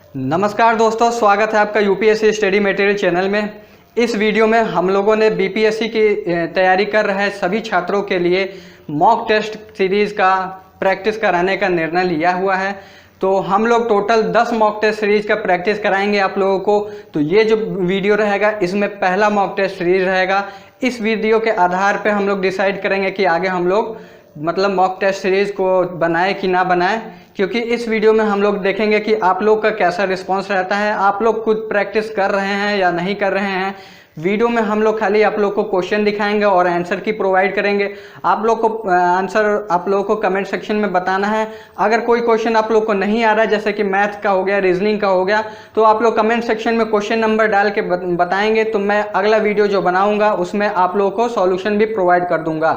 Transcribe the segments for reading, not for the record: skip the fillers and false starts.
नमस्कार दोस्तों, स्वागत है आपका यूपीएससी स्टडी मटेरियल चैनल में। इस वीडियो में हम लोगों ने बीपीएससी की तैयारी कर रहे सभी छात्रों के लिए मॉक टेस्ट सीरीज़ का प्रैक्टिस कराने का निर्णय लिया हुआ है। तो हम लोग टोटल 10 मॉक टेस्ट सीरीज़ का प्रैक्टिस कराएंगे आप लोगों को। तो ये जो वीडियो रहेगा इसमें पहला मॉक टेस्ट सीरीज़ रहेगा। इस वीडियो के आधार पर हम लोग डिसाइड करेंगे कि आगे हम लोग मतलब मॉक टेस्ट सीरीज़ को बनाए कि ना बनाए, क्योंकि इस वीडियो में हम लोग देखेंगे कि आप लोग का कैसा रिस्पांस रहता है, आप लोग खुद प्रैक्टिस कर रहे हैं या नहीं कर रहे हैं। वीडियो में हम लोग खाली आप लोग को क्वेश्चन दिखाएंगे और आंसर की प्रोवाइड करेंगे। आप लोग को आंसर आप लोगों को कमेंट सेक्शन में बताना है। अगर कोई क्वेश्चन आप लोग को नहीं आ रहा है, जैसे कि मैथ का हो गया, रीजनिंग का हो गया, तो आप लोग कमेंट सेक्शन में क्वेश्चन नंबर डाल के बताएंगे, तो मैं अगला वीडियो जो बनाऊंगा उसमें आप लोगों को सॉल्यूशन भी प्रोवाइड कर दूंगा।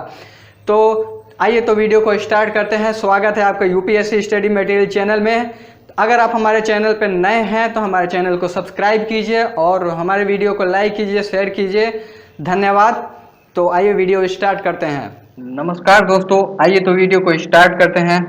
तो आइए तो वीडियो को स्टार्ट करते हैं। स्वागत है आपका यूपीएससी स्टडी मटेरियल चैनल में। अगर आप हमारे चैनल पर नए हैं तो हमारे चैनल को सब्सक्राइब कीजिए और हमारे वीडियो को लाइक कीजिए, शेयर कीजिए। धन्यवाद। तो आइए वीडियो स्टार्ट करते हैं। नमस्कार दोस्तों, आइए तो वीडियो को स्टार्ट करते हैं।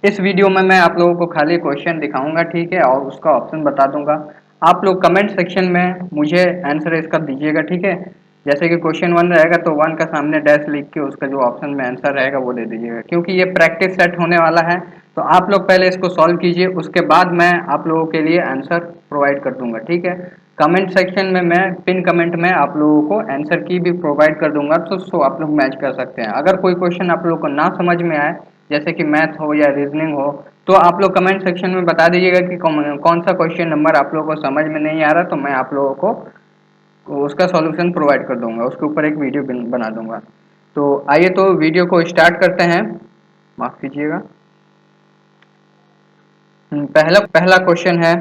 इस वीडियो में मैं आप लोगों को खाली क्वेश्चन दिखाऊंगा, ठीक है, और उसका ऑप्शन बता दूंगा। आप लोग कमेंट सेक्शन में मुझे आंसर इसका दीजिएगा, ठीक है। जैसे कि क्वेश्चन 1 रहेगा तो 1 का सामने डैश लिख के उसका जो ऑप्शन में आंसर रहेगा वो दे दीजिएगा, क्योंकि ये प्रैक्टिस सेट होने वाला है। तो आप लोग पहले इसको सॉल्व कीजिए, उसके बाद मैं आप लोगों के लिए आंसर प्रोवाइड कर दूंगा, ठीक है। कमेंट सेक्शन में मैं पिन कमेंट में आप लोगों को आंसर की भी प्रोवाइड कर दूंगा, तो आप लोग मैच कर सकते हैं। अगर कोई क्वेश्चन आप लोगों को ना समझ में आए, जैसे कि मैथ हो या रीजनिंग हो, तो आप लोग कमेंट सेक्शन में बता दीजिएगा कि कौन सा क्वेश्चन नंबर आप लोगों को समझ में नहीं आ रहा, तो मैं आप लोगों को उसका सॉल्यूशन प्रोवाइड कर दूंगा, उसके ऊपर एक वीडियो बना दूंगा। तो आइए तो वीडियो को स्टार्ट करते हैं। माफ कीजिएगा। पहला क्वेश्चन है,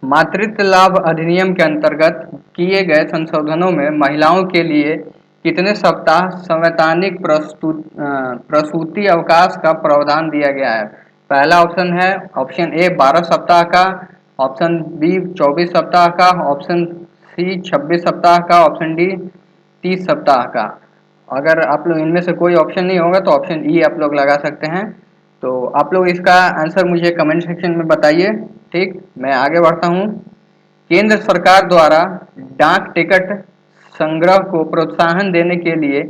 मातृत्व लाभ अधिनियम के अंतर्गत किए गए संशोधनों में महिलाओं के लिए कितने सप्ताह संवैधानिक प्रसूति अवकाश का प्रावधान दिया गया है? पहला ऑप्शन है ऑप्शन ए 12 सप्ताह का, ऑप्शन बी 24 सप्ताह का, ऑप्शन सी 26 सप्ताह का, ऑप्शन डी 30 सप्ताह का। अगर आप लोग इनमें से कोई ऑप्शन नहीं होगा तो ऑप्शन ई आप लोग लगा सकते हैं। तो आप लोग इसका आंसर मुझे कमेंट सेक्शन में बताइए, ठीक। मैं आगे बढ़ता हूँ। केंद्र सरकार द्वारा डाक टिकट संग्रह को प्रोत्साहन देने के लिए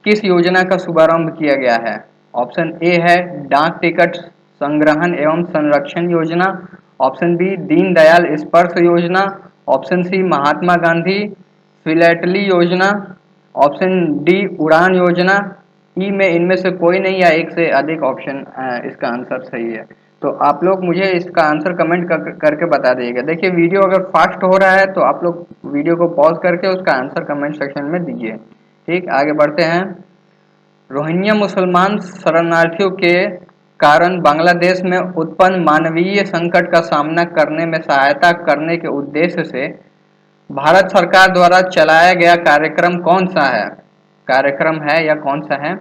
किस योजना का शुभारंभ किया गया है? ऑप्शन ए है डाक टिकट संग्रहण एवं संरक्षण योजना, ऑप्शन बी दीनदयाल स्पर्श योजना, option C Mahatma Gandhi philately योजना, ऑप्शन डी उड़ान योजना। ई में इनमें से कोई नहीं या एक से अधिक ऑप्शन इसका आंसर सही है। तो आप लोग मुझे इसका आंसर कमेंट करके बता दीजिएगा। देखिए, वीडियो अगर फास्ट हो रहा है तो आप लोग वीडियो को पॉज करके उसका आंसर कमेंट सेक्शन में दीजिए, ठीक। आगे बढ़ते हैं। रोहिंग्या मुसलमान शरणार्थियों के कारण बांग्लादेश में उत्पन्न मानवीय संकट का सामना करने में सहायता करने के उद्देश्य से भारत सरकार द्वारा चलाया गया कार्यक्रम कौन सा है? कार्यक्रम है या कौन सा है?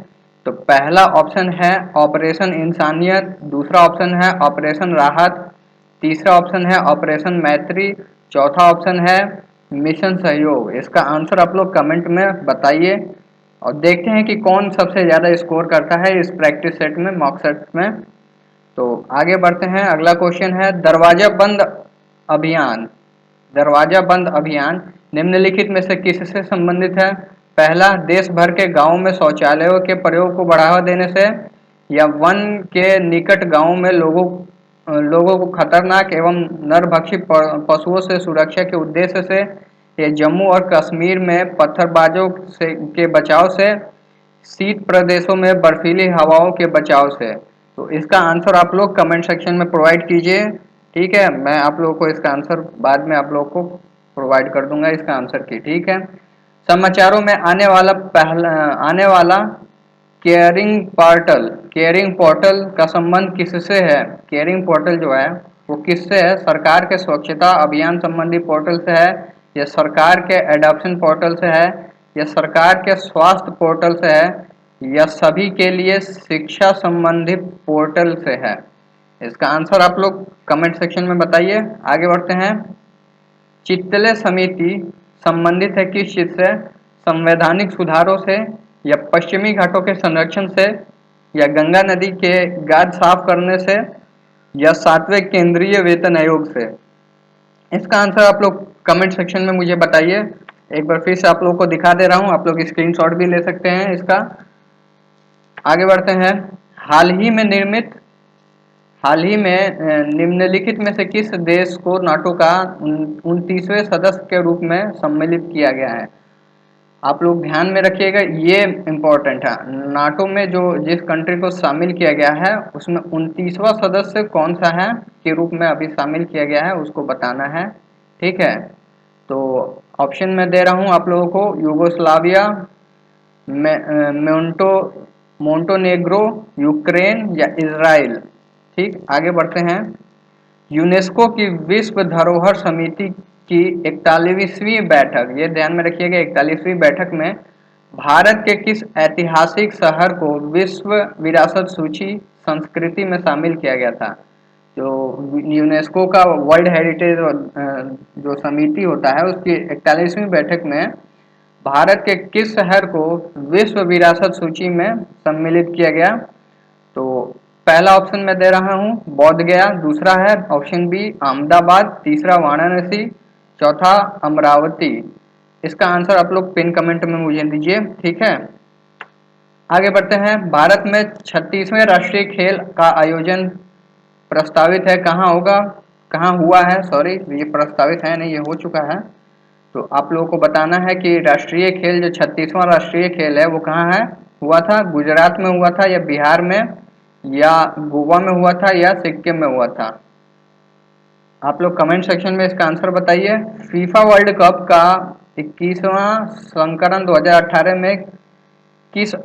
तो पहला ऑप्शन है ऑपरेशन इंसानियत, दूसरा ऑप्शन है ऑपरेशन राहत, तीसरा ऑप्शन है ऑपरेशन मैत्री, चौथा ऑप्शन है मिशन सहयोग। इसका आंसर आप लोग कमेंट में बताइए और देखते हैं कि कौन सबसे ज़्यादा स्कोर करता है इस प्रैक्टिस सेट में, मॉक सेट में। तो आगे बढ़ते हैं। अगला क्वेश्चन है, दरवाजा बंद अभियान। दरवाजा बंद अभियान निम्नलिखित में से किससे संबंधित है? पहला, देश भर के गांवों में शौचालयों के प्रयोग को बढ़ावा देने से, या वन के निकट गांवों में लोगों को खतरनाक एवं नरभक्षी पशुओं से सुरक्षा के उद्देश्य से, या जम्मू और कश्मीर में पत्थरबाजों से के बचाव से, शीत प्रदेशों में बर्फीली हवाओं के बचाव से। तो इसका आंसर आप लोग कमेंट सेक्शन में प्रोवाइड कीजिए, ठीक है। मैं आप लोगों को इसका आंसर बाद में आप लोगों को प्रोवाइड कर दूंगा इसका आंसर की, ठीक है। समाचारों में आने वाला केयरिंग पोर्टल का संबंध किससे है? केयरिंग पोर्टल जो है वो किससे है? सरकार के स्वच्छता अभियान संबंधी पोर्टल से है, या सरकार के एडॉप्शन पोर्टल से है, या सरकार के स्वास्थ्य पोर्टल से है, या सभी के लिए शिक्षा संबंधी पोर्टल से है? इसका आंसर आप लोग कमेंट सेक्शन में बताइए। आगे बढ़ते हैं। चितले समिति संबंधित है किस चीज से? संवैधानिक सुधारों से, या पश्चिमी घाटों के संरक्षण से, या गंगा नदी के गाद साफ करने से, या सातवें केंद्रीय वेतन आयोग से? इसका आंसर आप लोग कमेंट सेक्शन में मुझे बताइए। एक बार फिर से आप लोग को दिखा दे रहा हूं, आप लोग स्क्रीनशॉट भी ले सकते हैं इसका। आगे बढ़ते हैं। हाल ही में निर्मित हाल ही में निम्नलिखित में से किस देश को नाटो का 29वें सदस्य के रूप में सम्मिलित किया गया है? आप लोग ध्यान में रखिएगा, ये इम्पोर्टेंट है। नाटो में जो जिस कंट्री को शामिल किया गया है उसमें 29वां सदस्य कौन सा है के रूप में अभी शामिल किया गया है, उसको बताना है। ठीक है, तो ऑप्शन में दे रहा हूँ आप लोगों को, यूगोस्लाविया, मोन्टो मोन्टोनेग्रो, यूक्रेन या इजराइल। ठीक, आगे बढ़ते हैं। यूनेस्को की विश्व धरोहर समिति की 41वीं बैठक, ये ध्यान में रखिएगा, 41वीं बैठक में भारत के किस ऐतिहासिक शहर को विश्व विरासत सूची संस्कृति में शामिल किया गया था? जो यूनेस्को का वर्ल्ड हेरिटेज जो समिति होता है उसकी 41वीं बैठक में भारत के किस शहर को विश्व विरासत सूची में सम्मिलित किया गया? तो पहला ऑप्शन मैं दे रहा हूँ बोध गया, दूसरा है ऑप्शन बी अहमदाबाद, तीसरा वाराणसी, चौथा अमरावती। इसका आंसर आप लोग पिन कमेंट में मुझे दीजिए। ठीक है, आगे बढ़ते हैं। भारत में 36वें राष्ट्रीय खेल का आयोजन प्रस्तावित है, कहाँ होगा, कहाँ हुआ है, सॉरी ये प्रस्तावित है नहीं, ये हो चुका है। तो आप लोगों को बताना है कि राष्ट्रीय खेल जो 36वां राष्ट्रीय खेल है वो कहाँ है, हुआ था गुजरात में हुआ था या बिहार में या गोवा में हुआ था या सिक्किम में हुआ था? आप लोग कमेंट सेक्शन में इसका आंसर बताइए। फीफा वर्ल्ड कप का 21वां संस्करण 2018 में किस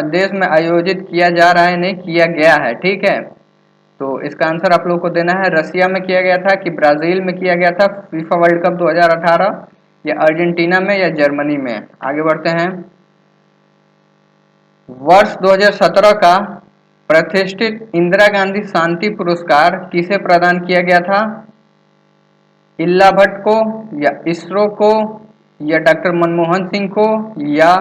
देश में आयोजित किया जा रहा है, नहीं किया गया है? ठीक है, तो इसका आंसर आप लोग को देना है, रसिया में किया गया था कि ब्राजील में किया गया था फीफा वर्ल्ड कप 2018, या अर्जेंटीना में या जर्मनी में? आगे बढ़ते हैं। वर्ष 2017 का प्रतिष्ठित इंदिरा गांधी शांति पुरस्कार किसे प्रदान किया गया था? इल्ला भट्ट को या इसरो को या डॉक्टर मनमोहन सिंह को या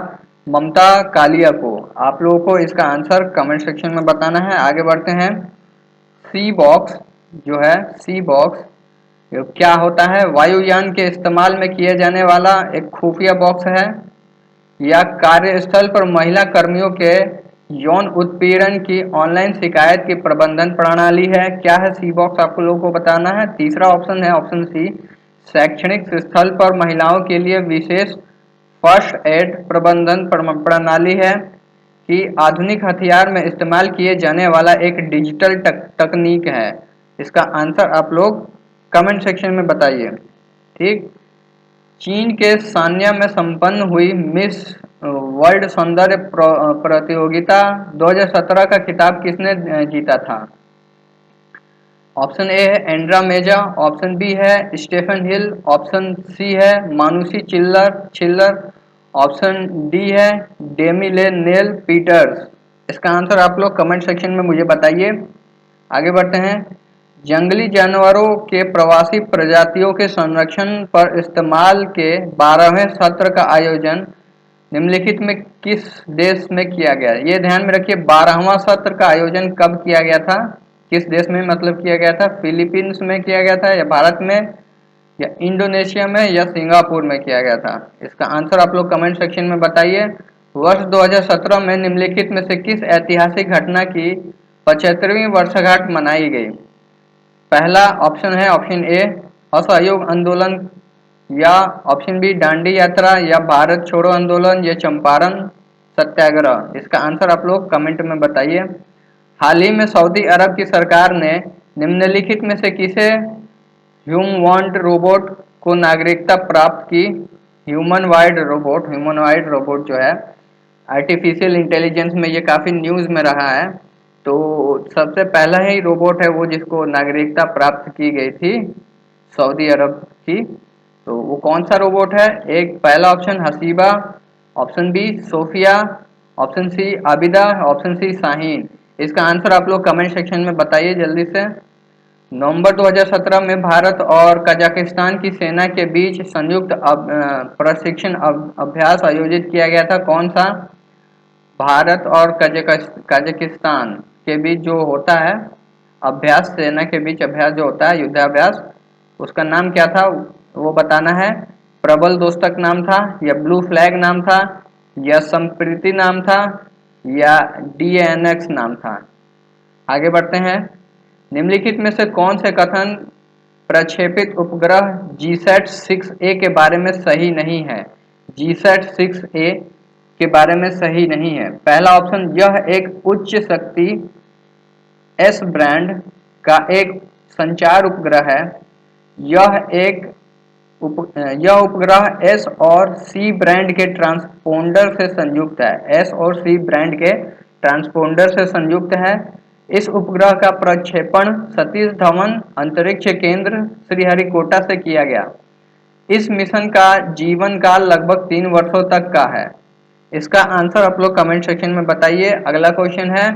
ममता कालिया को? आप लोगों को इसका आंसर कमेंट सेक्शन में बताना है। आगे बढ़ते हैं। सी बॉक्स जो है, सी बॉक्स क्या होता है? वायुयान के इस्तेमाल में किए जाने वाला एक खुफिया बॉक्स है या कार्यस्थल पर महिला कर्मियों के यौन उत्पीड़न की ऑनलाइन शिकायत की प्रबंधन प्रणाली है? क्या है सी बॉक्स, आपको लोगों को बताना है। तीसरा ऑप्शन है ऑप्शन सी, शैक्षणिक स्थल पर महिलाओं के लिए विशेष फर्स्ट एड प्रबंधन प्रणाली है कि आधुनिक हथियार में इस्तेमाल किए जाने वाला एक डिजिटल तकनीक है? इसका आंसर आप लोग कमेंट सेक्शन में बताइए। ठीक, चीन के सान्या में संपन्न हुई मिस वर्ल्ड सौंदर्य प्रतियोगिता 2017 का खिताब किसने जीता था? ऑप्शन ए है एंड्रामेजा, ऑप्शन बी है स्टेफन हिल, ऑप्शन सी है मानुषी छिल्लर, ऑप्शन डी है डेमिले नेल पीटर्स। इसका आंसर आप लोग कमेंट सेक्शन में मुझे बताइए। आगे बढ़ते हैं। जंगली जानवरों के प्रवासी प्रजातियों के संरक्षण पर इस्तेमाल के 12वें सत्र का आयोजन निम्नलिखित में किस देश में किया गया? ये ध्यान में रखिए, 12वां सत्र का आयोजन कब किया गया था, किस देश में मतलब किया गया था? फिलीपींस में किया गया था या भारत में या इंडोनेशिया में या सिंगापुर में किया गया था? इसका आंसर आप लोग कमेंट सेक्शन में बताइए। वर्ष 2017 में निम्नलिखित में से किस ऐतिहासिक घटना की 75वीं वर्षगांठ मनाई गई? पहला ऑप्शन है ऑप्शन ए असहयोग आंदोलन, या ऑप्शन बी दांडी यात्रा, या भारत छोड़ो आंदोलन, या चंपारण सत्याग्रह। इसका आंसर आप लोग कमेंट में बताइए। हाल ही में सऊदी अरब की सरकार ने निम्नलिखित में से किसे ह्यूमवाइड रोबोट को नागरिकता प्राप्त की? ह्यूमनवाइड रोबोट जो है आर्टिफिशियल इंटेलिजेंस में ये काफ़ी न्यूज़ में रहा है। तो सबसे पहला ही रोबोट है वो जिसको नागरिकता प्राप्त की गई थी सऊदी अरब की। तो वो कौन सा रोबोट है? एक पहला option Hasiba, option B Sophia, option C Abida, option C Shaheen. इसका आंसर आप लोग कमेंट सेक्शन में बताइए जल्दी से। नवंबर 2017 में भारत और कजाकिस्तान की सेना के बीच संयुक्त प्रशिक्षण अभ्यास आयोजित किया गया था, कौन सा? भारत और कजाकिस्तान के बीच जो होता है अभ्यास, सेना के बीच अभ्यास जो होता है युद्धाभ्यास, उसका नाम क्या था वो बताना है। प्रबल दोस्तक नाम था, या ब्लू फ्लैग नाम था, या संप्रीति नाम था, या डीएनएक्स नाम था। आगे बढ़ते हैं। निम्नलिखित में से कौन से कथन प्रक्षेपित उपग्रह जीसैट 6A के बारे में सही नहीं है? जीसैट 6A के बारे में सही नहीं है। पहला ऑप्शन, यह एक उच्च शक्ति एस ब्रांड का एक संचार उपग्रह है। यह उपग्रह एस और सी ब्रांड के ट्रांसपोंडर से संयुक्त है। एस और सी ब्रांड के ट्रांसपोंडर से संयुक्त है। इस उपग्रह का प्रक्षेपण सतीश धवन अंतरिक्ष केंद्र श्रीहरिकोटा से किया गया। इस मिशन का जीवन काल लगभग 3 वर्षों तक का है। इसका आंसर आप लोग कमेंट सेक्शन में बताइए। अगला क्वेश्चन है,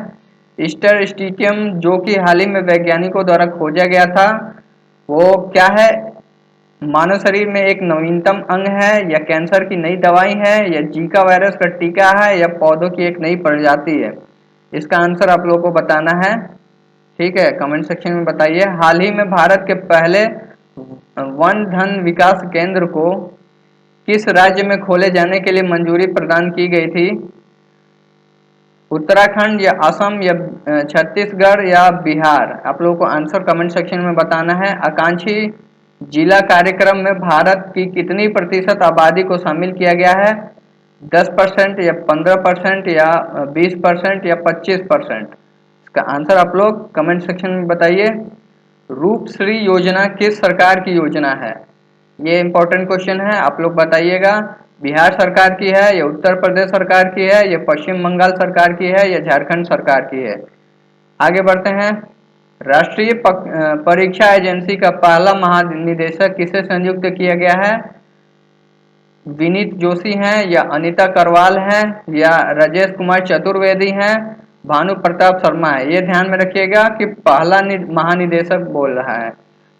इंटरस्टिशियम जो कि हाल ही में वैज्ञानिकों द्वारा खोजा गया था, वो क्या है? मानव शरीर में एक नवीनतम अंग है, या कैंसर की नई दवाई है, या जीका वायरस का टीका है, या पौधों की एक नई प्रजाति है? इसका आंसर आप लोगों को बताना है। ठीक है, कमेंट सेक्शन में बताइए। हाल ही में भारत के पहले वन धन विकास केंद्र को किस राज्य में खोले जाने के लिए मंजूरी प्रदान की गई थी? उत्तराखंड, या असम, या छत्तीसगढ़, या बिहार? आप लोगों को आंसर कमेंट सेक्शन में बताना है। आकांक्षी जिला कार्यक्रम में भारत की कितनी प्रतिशत आबादी को शामिल किया गया है? 10%, या 15%, या 20%, या 25%? इसका आंसर आप लोग कमेंट सेक्शन में बताइए। रूपश्री योजना किस सरकार की योजना है? ये इंपॉर्टेंट क्वेश्चन है, आप लोग बताइएगा। बिहार सरकार की है, या उत्तर प्रदेश सरकार की है, या पश्चिम बंगाल सरकार की है, या झारखंड सरकार की है? आगे बढ़ते हैं। राष्ट्रीय परीक्षा एजेंसी का पहला महानिदेशक किसे संयुक्त किया गया है? विनीत जोशी हैं, या अनीता करवाल हैं, या राजेश कुमार चतुर्वेदी हैं, भानु प्रताप शर्मा है? ये ध्यान में रखिएगा कि पहला महानिदेशक बोल रहा है,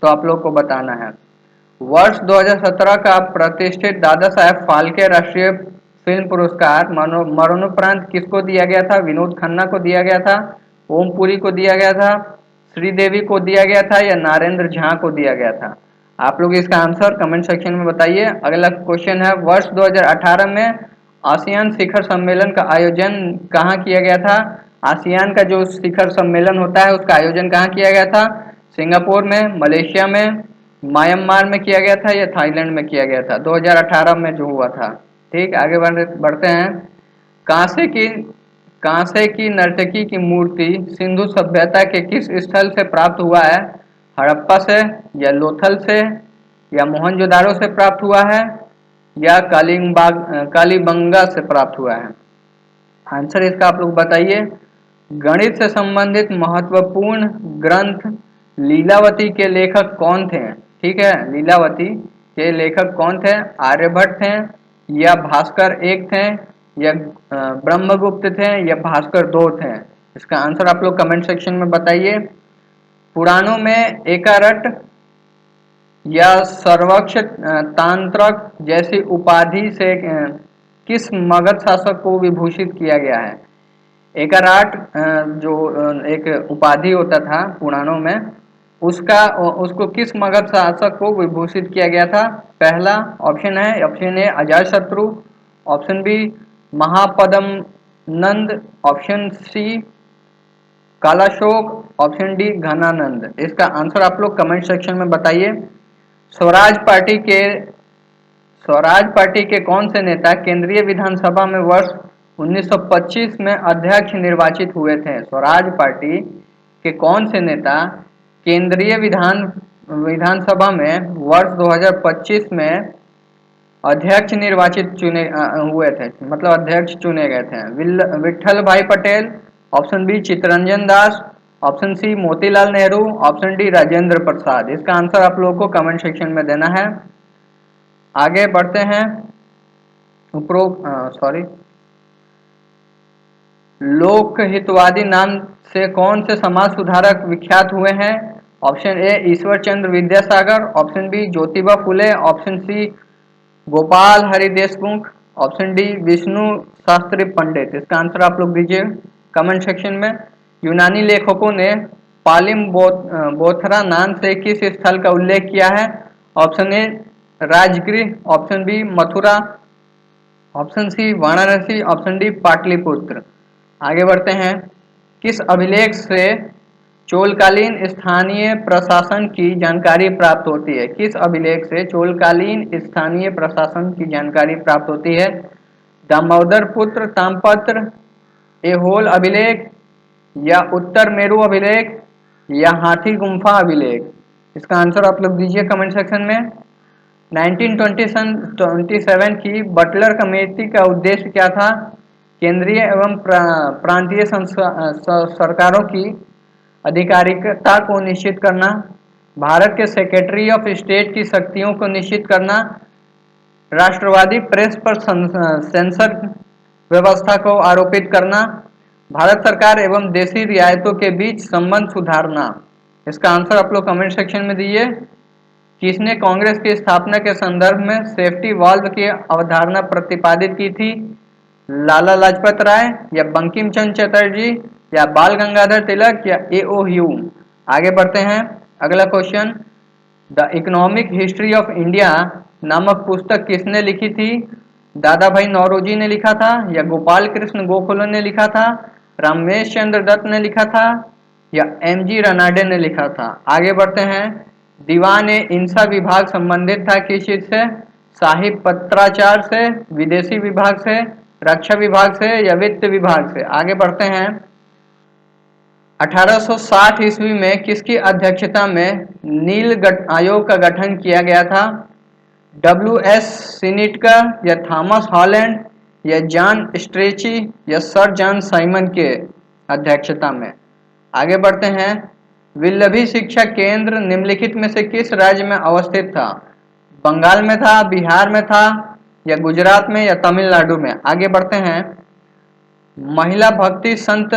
तो आप लोग को बताना है। वर्ष 2017 का प्रतिष्ठित दादा साहेब फाल्के राष्ट्रीय फिल्म पुरस्कार मरणोपरांत किसको दिया गया था? विनोद खन्ना को दिया गया था, ओम पुरी को दिया गया था, श्रीदेवी को दिया गया था, या नारेंद्र झा को दिया गया था? आप लोग इसका आंसर कमेंट सेक्शन में बताइए। अगला क्वेश्चन है, वर्ष 2018 में आसियान शिखर सम्मेलन का आयोजन कहाँ किया गया था? आसियान का जो शिखर सम्मेलन होता है उसका आयोजन कहाँ किया गया था? सिंगापुर में, मलेशिया में, म्यांमार में किया गया था, या थाईलैंड में किया गया था? 2018 में जो हुआ था। ठीक, आगे बढ़ते हैं। कांसे की कांसे की नर्तकी की मूर्ति सिंधु सभ्यता के किस स्थल से प्राप्त हुआ है? हड़प्पा से, या लोथल से, या मोहनजोदारो से प्राप्त हुआ है, या कालीबंगा से प्राप्त हुआ है? आंसर इसका आप लोग बताइए। गणित से संबंधित महत्वपूर्ण ग्रंथ लीलावती के लेखक कौन थे? ठीक है, लीलावती के लेखक कौन थे? आर्यभट्ट थे, या भास्कर एक थे, या ब्रह्मगुप्त थे, या भास्कर दो थे? इसका आंसर आप लोग कमेंट सेक्शन में बताइए। पुराणों में एकारट या सर्वक्ष तांत्रक जैसी उपाधि से किस मगध शासक को विभूषित किया गया है? एकाराट जो एक उपाधि होता था पुराणों में, उसको किस मगध शासक को विभूषित किया गया था? पहला ऑप्शन है, option A Ajatashatru, option B Mahapadma Nanda, option C Kalashoka, option D Ghanananda? इसका आंसर आप लोग कमेंट सेक्शन में बताइए। स्वराज पार्टी के कौन से नेता केंद्रीय विधानसभा में वर्ष 1925 में अध्यक्ष निर्वाचित हुए थे? स्वराज पार्टी के कौन से नेता केंद्रीय विधानसभा में वर्ष 2025 में अध्यक्ष निर्वाचित हुए थे, मतलब अध्यक्ष चुने गए थे? Vitthal Bhai Patel, option B Chittaranjan Das, option C Motilal Nehru, option D Rajendra Prasad? इसका आंसर आप लोगों को कमेंट सेक्शन में देना है। आगे बढ़ते हैं। लोकहितवादी नाम से कौन से समाज सुधारक विख्यात हुए हैं? Option A Ishwar Chandra Vidyasagar, option B Jyotiba Phule, option C Gopal Hari Deshmukh, option D Vishnu Shastri Pandit? इसका आंसर आप लोग दीजिए कमेंट सेक्शन में। यूनानी लेखकों ने बोथरा नाम से किस स्थल का उल्लेख किया है? Option A Rajgriha, option B Mathura, option C Varanasi, option D Pataliputra. आगे बढ़ते हैं। किस अभिलेख से चोलकालीन स्थानीय प्रशासन की जानकारी प्राप्त होती है? किस अभिलेख से चोलकालीन स्थानीय प्रशासन की जानकारी प्राप्त होती है? दामोदर पुत्र ताम्रपत्र, ऐहोल अभिलेख, या उत्तर मेरु अभिलेख, या हाथी गुम्फा अभिलेख? इसका आंसर आप लोग दीजिए कमेंट सेक्शन में। 1927 की बटलर कमेटी का उद्देश्य क्या था? केंद्रीय एवं प्रांतीय सरकारों की आधिकारिकता को निश्चित करना, भारत के सेक्रेटरी ऑफ स्टेट की शक्तियों को निश्चित करना, राष्ट्रवादी प्रेस पर सेंसर व्यवस्था को आरोपित करना, भारत सरकार एवं देशी रियायतों के बीच संबंध सुधारना। इसका आंसर आप लोग कमेंट सेक्शन में दीजिए। किसने कांग्रेस की स्थापना के संदर्भ में सेफ्टी वाल्व की अवधारणा प्रतिपादित की थी? लाला लाजपत राय, या बंकिम चंद्र चटर्जी, या बाल गंगाधर तिलक, या एओ ह्यूम? आगे बढ़ते हैं। अगला question, the economic history of India नामक पुस्तक किसने लिखी थी? दादा भाई नौरोजी ने लिखा था, या गोपाल कृष्ण गोखले ने लिखा था, रामेश चंद्र दत्त ने लिखा था, या एमजी रनाडे ने लिखा था? आगे बढ़ते हैं। दीवान ए इंसा विभाग संबंधित था किस चीज से? साहिब पत्राचार से, विदेशी विभाग से, रक्षा विभाग से, या वित्त विभाग से? आगे बढ़ते हैं। 1860 ईस्वी में किसकी अध्यक्षता में नील आयोग का गठन किया गया था? डब्ल्यू.एस. सिनिटकर, या थॉमस हॉलैंड, या जॉन स्ट्रेची, या सर जॉन साइमन के अध्यक्षता में? आगे बढ़ते हैं। विल्लभी शिक्षा केंद्र निम्नलिखित में से किस राज्य में अवस्थित था? बंगाल में था, बिहार में था, या गुजरात में, या तमिलनाडु में? आगे बढ़ते हैं। महिला भक्ति संत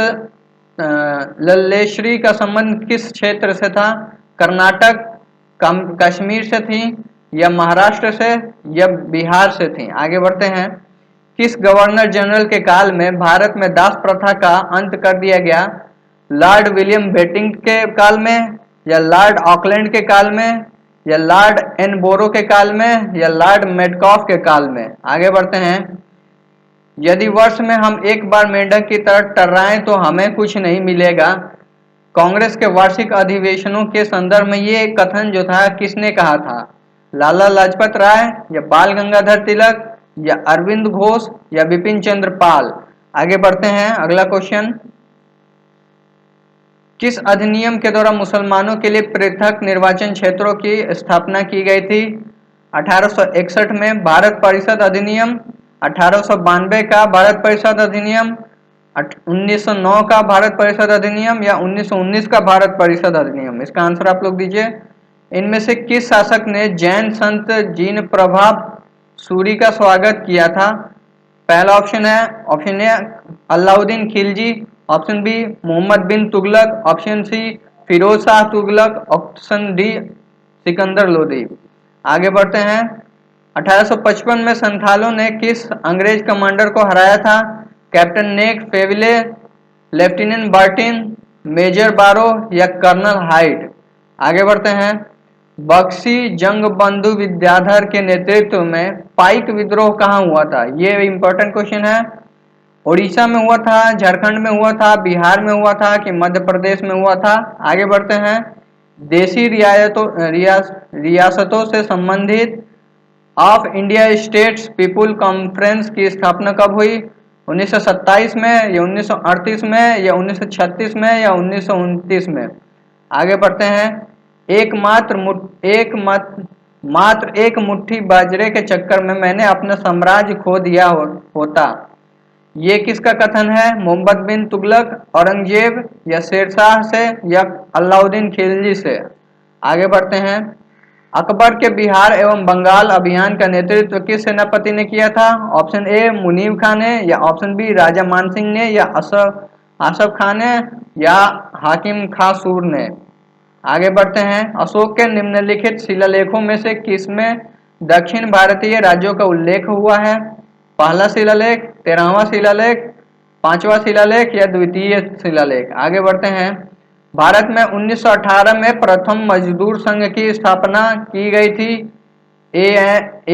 लल्लेश्वरी का संबंध किस क्षेत्र से था? कर्नाटक, कश्मीर से थी, या महाराष्ट्र से, या बिहार से थी? आगे बढ़ते हैं। किस गवर्नर जनरल के काल में भारत में दास प्रथा का अंत कर दिया गया? लॉर्ड विलियम बेंटिंक के काल में, या लॉर्ड ऑकलैंड के काल में, या लॉर्ड एनबोरो के काल में, या लॉर्ड मेडकॉफ के काल में? आगे बढ़ते हैं। यदि वर्ष में हम एक बार मेंढक की तरह टर्राएं तो हमें कुछ नहीं मिलेगा। कांग्रेस के वार्षिक अधिवेशनों के संदर्भ में ये कथन जो था किसने कहा था? लाला लाजपत राय, या बाल गंगाधर तिलक, या अरविंद घोष, या बिपिन चंद्र पाल? आगे बढ़ते हैं। अगला क्वेश्चन, किस अधिनियम के द्वारा मुसलमानों के लिए पृथक निर्वाचन क्षेत्रों की स्थापना की गई थी? 1861 में भारत परिषद अधिनियम, 1892 का भारत परिषद अधिनियम, 1909 का भारत परिषद अधिनियम, या 1919 का भारत परिषद अधिनियम? इसका आंसर आप लोग दीजिए। इनमें से किस शासक ने जैन संत जीन प्रभा सूरी का स्वागत किया था? पहला ऑप्शन है Alauddin Khilji, option B Mohammad bin Tughlaq, option C Firoz Shah Tughlaq, option D Sikandar Lodi? आगे बढ़ते हैं। 1855 में संथालों ने किस अंग्रेज कमांडर को हराया था? कैप्टन नेक फेविले, लेफ्टिनेंट बर्टिन, मेजर बारो, या कर्नल हाइट? आगे बढ़ते हैं। बक्सी जंग बंधु विद्याधर के नेतृत्व में पाइक विद्रोह कहाँ हुआ था? ये इंपॉर्टेंट क्वेश्चन है। उड़ीसा में हुआ था, झारखंड में हुआ था, बिहार में हुआ था, कि मध्य प्रदेश में हुआ था? आगे बढ़ते हैं। देशी रियासतों से संबंधित of India states people conference की स्थापना कब हुई? 1927 में, या 1938 में, या 1936 में, या 1929 में? आगे बढ़ते हैं। मात्र एक मुट्ठी बाजरे के चक्कर में मैंने अपना साम्राज्य खो दिया होता, ये किसका कथन है? मोहम्मद बिन तुगलक, औरंगजेब, या शेरशाह से, या अलाउद्दीन खिलजी से? आगे बढ़ते हैं। अकबर के बिहार एवं बंगाल अभियान का नेतृत्व किस सेनापति ने किया था? ऑप्शन ए मुनीब खान ने, या ऑप्शन बी राजा मानसिंह ने, या आसफ खान ने, या हाकिम खां सूर ने? आगे बढ़ते हैं। अशोक के निम्नलिखित शिलालेखों में से किसमें दक्षिण भारतीय राज्यों का उल्लेख हुआ है? पहला शिलालेख, 13वां शिलालेख, 5वां शिलालेख, या द्वितीय शिलालेख? आगे बढ़ते हैं। भारत में 1918 में प्रथम मजदूर संघ की स्थापना की गई थी।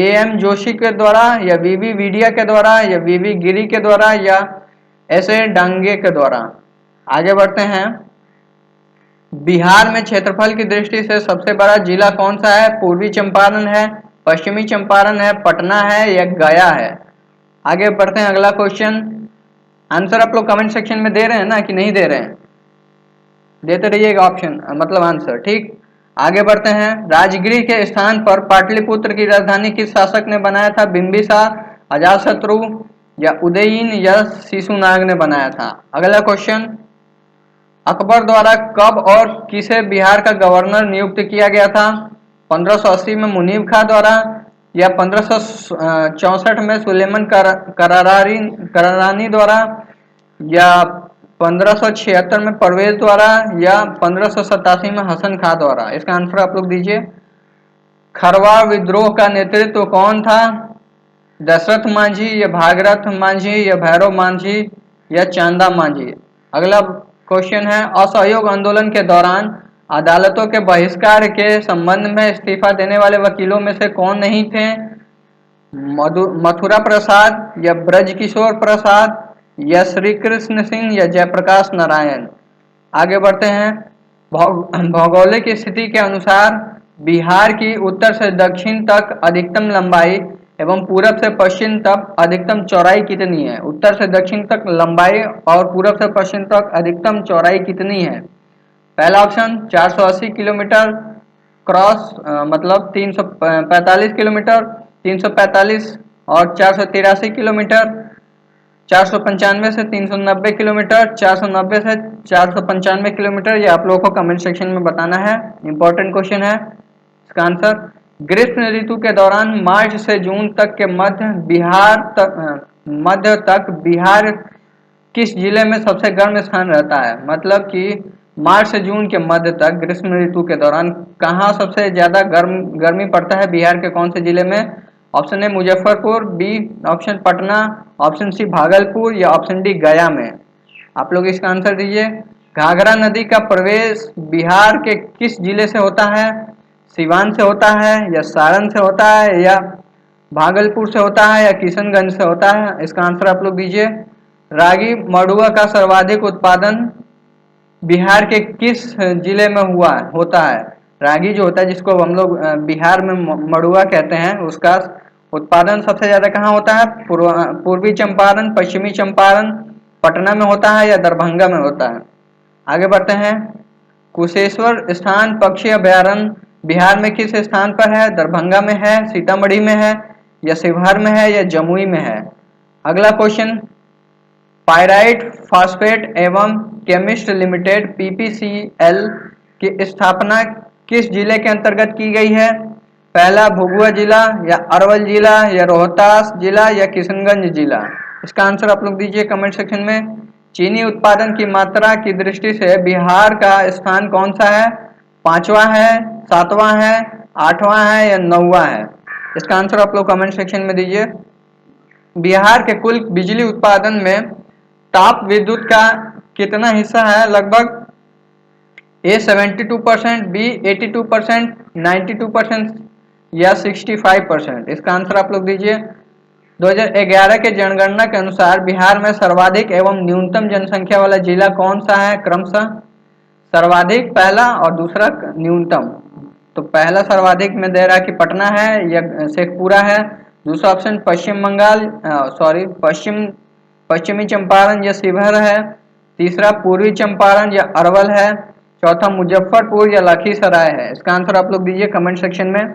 एम जोशी के द्वारा या वीवी विडिया के द्वारा या वीवी गिरी के द्वारा या ऐसे डांगे के द्वारा। आगे बढ़ते हैं। बिहार में क्षेत्रफल की दृष्टि से सबसे बड़ा जिला कौन सा है? पूर्वी चंपारण है, पश्चिमी चंपारण है, पटना है या गया है। आगे बढ़ते हैं अगला क्वेश्चन। आंसर आप लोग कमेंट सेक्शन में दे रहे हैं ना कि नहीं दे रहे हैं? देते रहिएगा ऑप्शन मतलब आंसर। ठीक, आगे बढ़ते हैं। राजगीर के स्थान पर पाटलिपुत्र की राजधानी किस शासक ने बनाया था? बिंबिसार, अजातशत्रु या उदयीन या शिशुनाग ने बनाया था। अगला क्वेश्चन। अकबर द्वारा कब और किसे बिहार का गवर्नर नियुक्त किया गया था? 1580 में मुनीब खां द्वारा या 1564 में सुलेमान करारानी द्वारा या 1576 में परवेज द्वारा या 1587 में हसन खां द्वारा। इसका आंसर आप लोग दीजिए। खरवाड़ विद्रोह का नेतृत्व कौन था? दशरथ मांझी या भागरथ मांझी या भैरव मांझी या चांदा मांझी। अगला क्वेश्चन है। असहयोग आंदोलन के दौरान अदालतों के बहिष्कार के संबंध में इस्तीफा देने वाले वकीलों में से कौन नहीं थे? मथुरा प्रसाद या ब्रजकिशोर प्रसाद या श्री कृष्ण सिंह या जयप्रकाश नारायण। आगे बढ़ते हैं। भौगोलिक स्थिति के अनुसार बिहार की उत्तर से दक्षिण तक अधिकतम लंबाई एवं पूरब से पश्चिम तक अधिकतम चौड़ाई कितनी है? उत्तर से दक्षिण तक लंबाई और पूरब से पश्चिम तक अधिकतम चौड़ाई कितनी है? पहला ऑप्शन 480 किलोमीटर क्रॉस मतलब 345 किलोमीटर, 345 और 483 किलोमीटर, 495 से 390 किलोमीटर, 490 से 495 किलोमीटर। ये आप लोगों को कमेंट सेक्शन में बताना है। इंपॉर्टेंट क्वेश्चन है। इसका आंसर ग्रीष्म ऋतु के दौरान मार्च से जून तक के मध्य तक बिहार किस जिले में सबसे गर्म स्थान रहता है? मतलब कि मार्च से जून के मध्य तक ग्रीष्म ऋतु के दौरान कहाँ सबसे ज्यादा गर्मी पड़ता है? बिहार के कौन से जिले में? Option A Muzaffarpur, B option Patna, option C Bhagalpur या ऑप्शन डी गया में। आप लोग इसका आंसर दीजिए। घाघरा नदी का प्रवेश बिहार के किस जिले से होता है? सिवान से होता है या सारण से होता है या भागलपुर से होता है या किशनगंज से होता है? इसका आंसर आप लोग दीजिए। रागी मड़ुआ का सर्वाधिक उत्पादन बिहार के किस जिले में होता है? रागी जो होता है जिसको हम लोग बिहार में मड़ुआ कहते हैं, उसका उत्पादन सबसे ज्यादा कहाँ होता है? पूर्वी चंपारण, पश्चिमी चंपारण, पटना में होता है या दरभंगा में होता है? आगे बढ़ते हैं। कुशेश्वर स्थान पक्षी अभयारण्य बिहार में किस स्थान पर है? दरभंगा में है, सीतामढ़ी में है या शिवहर में है या जमुई में है? अगला क्वेश्चन। पायराइट फॉस्फेट एवं केमिस्ट लिमिटेड पीपीसीएल की स्थापना किस जिले के अंतर्गत की गई है? पहला भभुआ जिला या अरवल जिला या रोहतास जिला या किशनगंज जिला। इसका आंसर आप लोग दीजिए कमेंट सेक्शन में। चीनी उत्पादन की मात्रा की दृष्टि से बिहार का स्थान कौन सा है? पांचवा है, सातवां है, आठवां है या नौवां है? इसका आंसर आप लोग कमेंट सेक्शन में दीजिए। बिहार के कुल बिजली उत्पादन में ताप विद्युत का कितना हिस्सा है? लगभग ए 72%, बी 82%, 92% या 65%। इसका आंसर आप लोग दीजिए। 2011 के जनगणना के अनुसार बिहार में सर्वाधिक एवं न्यूनतम जनसंख्या वाला जिला कौन सा है? क्रमशः सर्वाधिक पहला और दूसरा न्यूनतम। तो पहला सर्वाधिक में दे रहा है कि पटना है या शेखपुरा है। दूसरा ऑप्शन पश्चिमी चंपारण या शिवहर है। तीसरा पूर्वी चंपारण या अरवल है। चौथा मुजफ्फरपुर या लखीसराय है। इसका आंसर आप लोग दीजिए कमेंट सेक्शन में।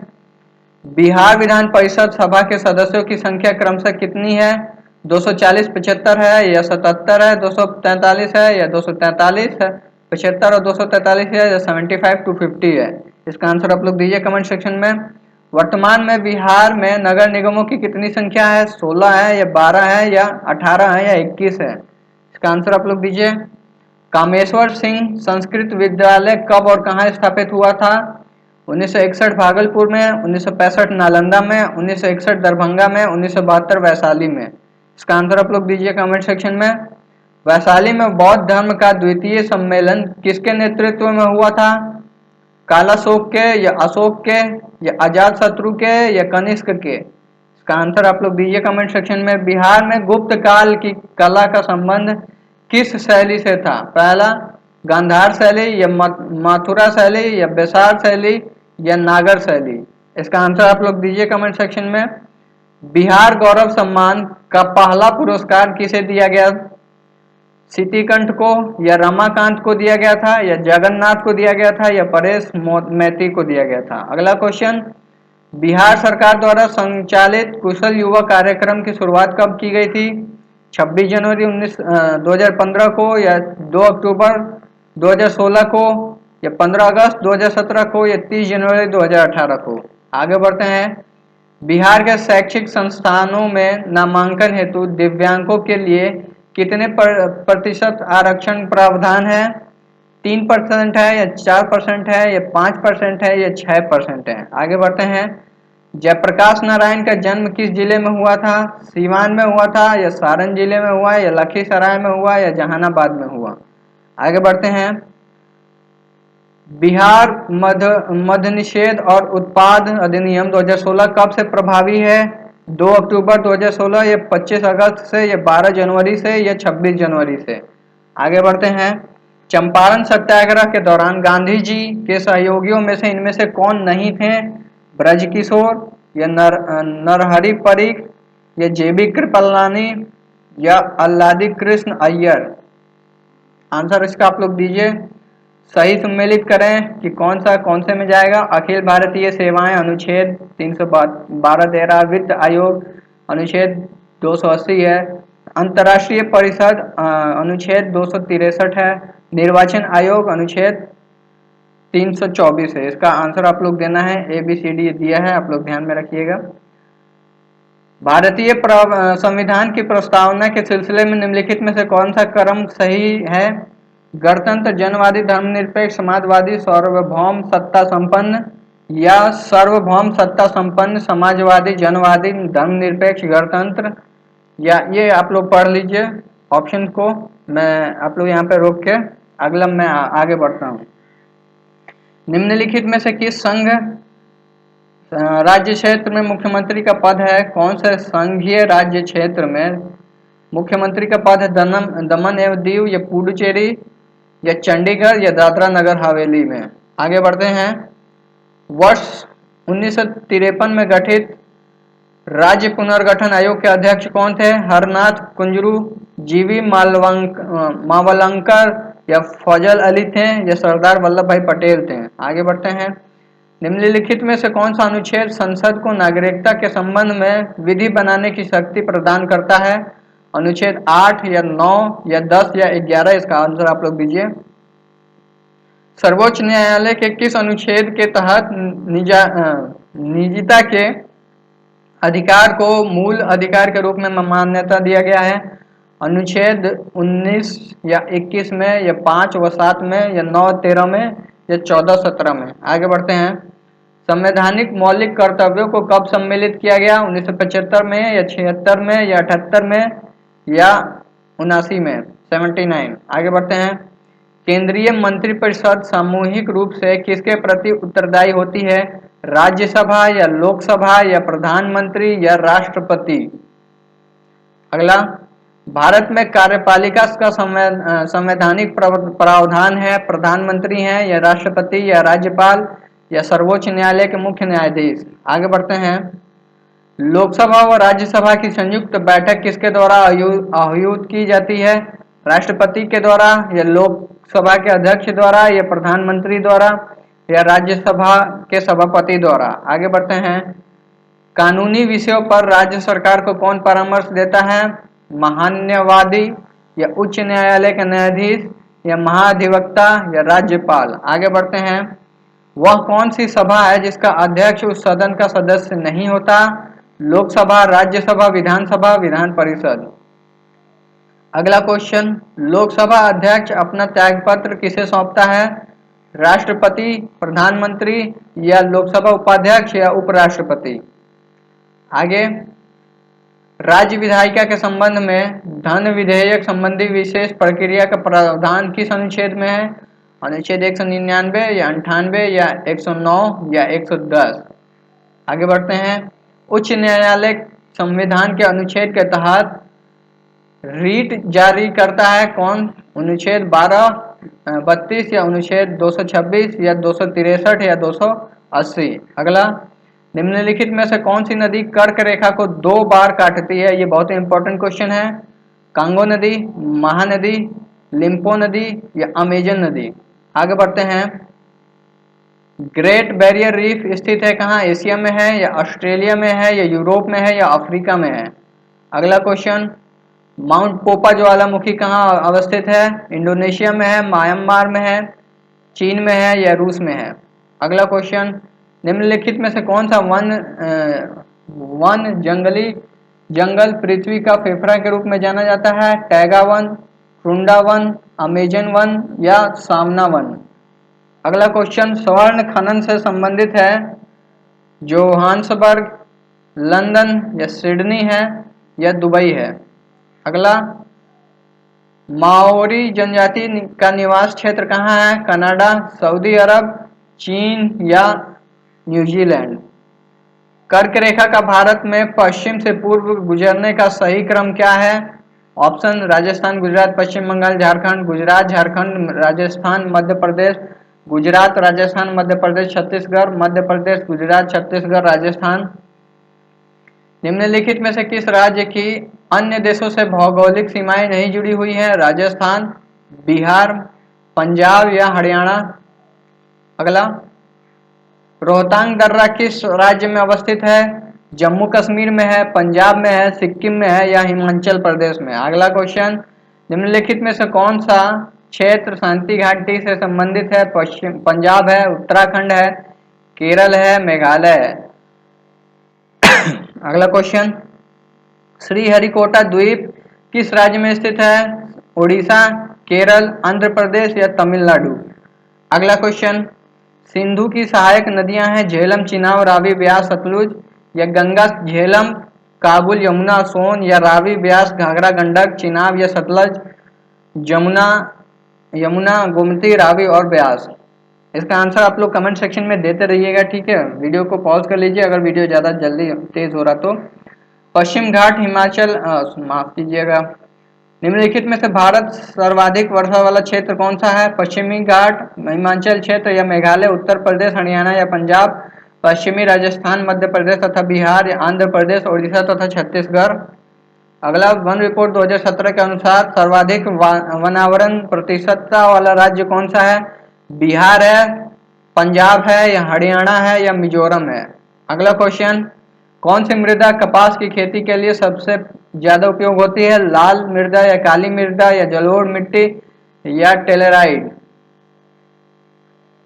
बिहार विधान परिषद सभा के सदस्यों की संख्या क्रमशः कितनी है? 240, 75 है या 77 है, 243 है या 243 है, 75 और 243 है या 75 to 50 है? इसका आंसर आप लोग दीजिए कमेंट सेक्शन में। वर्तमान में बिहार में नगर निगमों की कितनी संख्या है? 16 है या 12 है या 18 है या 21 है? इसका आंसर आप लोग दीजिए। कामेश्वर सिंह संस्कृत विद्यालय कब और कहाँ स्थापित हुआ था? 1961 भागलपुर में, 1965 नालंदा में, 1961 दरभंगा में, 1972 वैशाली में। इसका आंसर आप लोग दीजिए कमेंट सेक्शन में। वैशाली में बौद्ध धर्म का द्वितीय सम्मेलन किसके नेतृत्व में हुआ था? कालाशोक के या अशोक के या अजात शत्रु के या कनिष्क के? इसका आंसर आप लोग दीजिए कमेंट सेक्शन में। बिहार में गुप्त काल की कला का संबंध किस शैली से था? पहला गांधार शैली या मथुरा शैली या बेसार शैली या नागर शैली? इसका आंसर आप लोग दीजिए कमेंट सेक्शन में। बिहार गौरव सम्मान का पहला पुरस्कार किसे दिया गया? सिटीकंठ को या रमाकांत को दिया गया था या जगन्नाथ को दिया गया था या परेश मैती को दिया गया था? अगला क्वेश्चन, बिहार सरकार द्वारा संचालित कुशल युवा कार्यक्रम की शुरुआत कब की गई थी? 26 जनवरी 2015 को या 2 अक्टूबर 2016 को या 15 अगस्त 2017 को या 30 जनवरी 2018 को? आगे बढ़ते हैं। बिहार के शैक्षिक संस्थानों में नामांकन हेतु दिव्यांगों के लिए कितने प्रतिशत आरक्षण प्रावधान है? 3% है या 4% है या 5% है या 6% है? आगे बढ़ते हैं। जयप्रकाश नारायण का जन्म किस जिले में हुआ था? सीवान में हुआ था या सारण जिले में हुआ या लखीसराय में हुआ या जहानाबाद में हुआ? आगे बढ़ते हैं। बिहार मद्य निषेध और उत्पाद अधिनियम 2016 कब से प्रभावी है? 2 अक्टूबर 2016 या 25 अगस्त से या 12 जनवरी से या 26 जनवरी से? आगे बढ़ते हैं। चंपारण सत्याग्रह के दौरान गांधी जी के सहयोगियों में से इनमें से कौन नहीं थे? ब्रजकिशोर या नरहरि परीख या जेबी कृपलानी या अल्लादी कृष्ण अय्यर? आंसर इसका आप लोग दीजिए। सही सम्मिलित करें कि कौन से में जाएगा। अखिल भारतीय सेवाएं अनुच्छेद 312-13, वित्त आयोग अनुच्छेद 280 है, अंतर्राष्ट्रीय परिषद अनुच्छेद 263 है, निर्वाचन आयोग अनुच्छेद 324 है। इसका आंसर आप लोग देना है। ABCD दिया है, आप लोग ध्यान में रखिएगा। भारतीय संविधान की प्रस्तावना के सिलसिले में निम्नलिखित में से कौन सा क्रम सही है? गणतंत्र, जनवादी, धर्मनिरपेक्ष, समाजवादी, सार्वभौम सत्ता संपन्न या सार्वभौम सत्ता संपन्न, समाजवादी, जनवादी, धर्मनिरपेक्ष, गणतंत्र? या ये आप लोग पढ़ लीजिए ऑप्शन को। मैं आप लोग यहाँ पे रोक के अगला मैं आगे बढ़ता हूँ। निम्नलिखित में से किस संघ राज्य क्षेत्र में मुख्यमंत्री का पद है? कौन से संघीय राज्य क्षेत्र में मुख्यमंत्री का पद है? दमन एवं दीव या पुडुचेरी या चंडीगढ़ या दादरा नगर हवेली में? आगे बढ़ते हैं। वर्ष 1953 में गठित राज्य पुनर्गठन आयोग के अध्यक्ष कौन थे? हरनाथ कुंजरू, जीवी मावलंकर या फजल अली थे या सरदार वल्लभ भाई पटेल थे? आगे बढ़ते हैं। निम्नलिखित में से कौन सा अनुच्छेद संसद को नागरिकता के संबंध में विधि बनाने की शक्ति प्रदान करता है? अनुच्छेद 8 या 9 या 10 या 11? इसका आंसर आप लोग दीजिए। सर्वोच्च न्यायालय के किस अनुच्छेद के तहत निजता के अधिकार को मूल अधिकार के रूप में मान्यता दिया गया है? अनुच्छेद 19 या 21 में या 5 व 7 में या 9 13 में या 14 17 में? आगे बढ़ते हैं। संवैधानिक मौलिक कर्तव्यों को कब सम्मिलित किया गया? 1975 में या 76 में या 78 में या 79 में? 79। आगे बढ़ते हैं। केंद्रीय मंत्रिपरिषद सामूहिक रूप से किसके प्रति उत्तरदायी होती है? राज्यसभा या लोकसभा या प्रधानमंत्री या राष्ट्रपति? अगला, भारत में कार्यपालिका का संवैधानिक प्रावधान है? प्रधानमंत्री हैं या राष्ट्रपति या राज्यपाल या सर्वोच्च न्यायालय के मुख्य न्यायाधीश? आगे बढ़ते हैं। लोकसभा व राज्यसभा की संयुक्त बैठक किसके द्वारा आयोजित की जाती है? राष्ट्रपति के द्वारा या लोकसभा के अध्यक्ष द्वारा या प्रधानमंत्री द्वारा या राज्यसभा के सभापति द्वारा? आगे बढ़ते हैं। कानूनी विषयों पर राज्य सरकार को कौन परामर्श देता है? महान्यायवादी या उच्च न्यायालय के न्यायाधीश या महाधिवक्ता या राज्यपाल? आगे बढ़ते हैं। वह कौन सी सभा है जिसका अध्यक्ष उस सदन का सदस्य नहीं होता? लोकसभा, राज्यसभा, विधानसभा, विधान परिषद? अगला क्वेश्चन, लोकसभा अध्यक्ष अपना त्यागपत्र किसे सौंपता है? राष्ट्रपति, प्रधानमंत्री या लोकसभा उपाध्यक्ष या उपराष्ट्रपति? आगे, राज्य विधायिका के संबंध में धन विधेयक संबंधी विशेष प्रक्रिया का प्रावधान किस अनुच्छेद में है? अनुच्छेद 199 या 98 या 109 या 110। आगे बढ़ते हैं। उच्च न्यायालय संविधान के अनुच्छेद के तहत रीट जारी करता है कौन? अनुच्छेद 12, 32 या अनुच्छेद 226 या 263 या 280। अगला, निम्नलिखित में से कौन सी नदी कर्क रेखा को 2 बार काटती है? ये बहुत ही इंपॉर्टेंट क्वेश्चन है। कांगो नदी, महानदी, लिम्पो नदी या अमेजन नदी। आगे बढ़ते हैं। ग्रेट बैरियर रीफ स्थित है कहाँ? एशिया में है या ऑस्ट्रेलिया में है या यूरोप में है या अफ्रीका में है? अगला क्वेश्चन, माउंट पोपा ज्वालामुखी कहाँ अवस्थित है? इंडोनेशिया में है, म्यांमार में है, चीन में है या रूस में है? अगला क्वेश्चन, निम्नलिखित में से कौन सा वन जंगल पृथ्वी का फेफड़ा के रूप में जाना जाता है? टैगा वन, टुंडा वन, अमेजन वन या सामना वन? अगला क्वेश्चन स्वर्ण खनन से संबंधित है। जोहान्सबर्ग, लंदन या सिडनी है या दुबई है? अगला, माओरी जनजाति का निवास क्षेत्र कहाँ है? कनाडा, सऊदी अरब, चीन या न्यूजीलैंड? कर्क रेखा का भारत में पश्चिम से पूर्व गुजरने का सही क्रम क्या है? ऑप्शन, राजस्थान, गुजरात, पश्चिम बंगाल, झारखंड, गुजरात, झारखंड, राजस्थान, मध्य प्रदेश, गुजरात, राजस्थान, मध्य प्रदेश, छत्तीसगढ़, मध्य प्रदेश, गुजरात, छत्तीसगढ़, राजस्थान। निम्नलिखित में से किस राज्य की अन्य देशों से भौगोलिक सीमाएं नहीं जुड़ी हुई हैं? राजस्थान, बिहार, पंजाब या हरियाणा? अगला, रोहतांग दर्रा किस राज्य में अवस्थित है? जम्मू कश्मीर में है, पंजाब में है, सिक्किम में है या हिमाचल प्रदेश में? अगला क्वेश्चन, निम्नलिखित में से कौन सा क्षेत्र शांति घाटी से संबंधित है? पश्चिम पंजाब है, उत्तराखंड है, केरल है, मेघालय है? अगला क्वेश्चन, श्रीहरिकोटा द्वीप किस राज्य में स्थित है? उड़ीसा, केरल, आंध्र प्रदेश या तमिलनाडु? अगला क्वेश्चन, सिंधु की सहायक नदियां हैं झेलम, चिनाब, रावी, ब्यास, सतलुज या गंगा? झेलम, काबुल, यमुना, सोन या रावी, ब्यास, घाघरा, गंडक, चिनाब या सतलज, जमुना, यमुना, गोमती, रावी और ब्यास? इसका आंसर आप लोग कमेंट सेक्शन में देते रहिएगा, ठीक है। वीडियो को पॉज कर लीजिए अगर वीडियो ज़्यादा जल्दी तेज हो रहा तो। पश्चिम घाट हिमाचल, माफ कीजिएगा, निम्नलिखित में से भारत सर्वाधिक वर्षा वाला क्षेत्र कौन सा है? पश्चिमी घाट, हिमाचल क्षेत्र या मेघालय, उत्तर प्रदेश, हरियाणा या पंजाब, पश्चिमी राजस्थान, मध्य प्रदेश तथा बिहार या आंध्र प्रदेश, उड़ीसा तथा छत्तीसगढ़? अगला, वन रिपोर्ट 2017 के अनुसार सर्वाधिक वनावरण प्रतिशतता वाला राज्य कौन सा है? बिहार है, पंजाब है या हरियाणा है या मिजोरम है? अगला क्वेश्चन, कौन सी मृदा कपास की खेती के लिए सबसे ज्यादा उपयोग होती है? लाल मृदा या काली मृदा या जलोढ़ मिट्टी या टेलेराइट?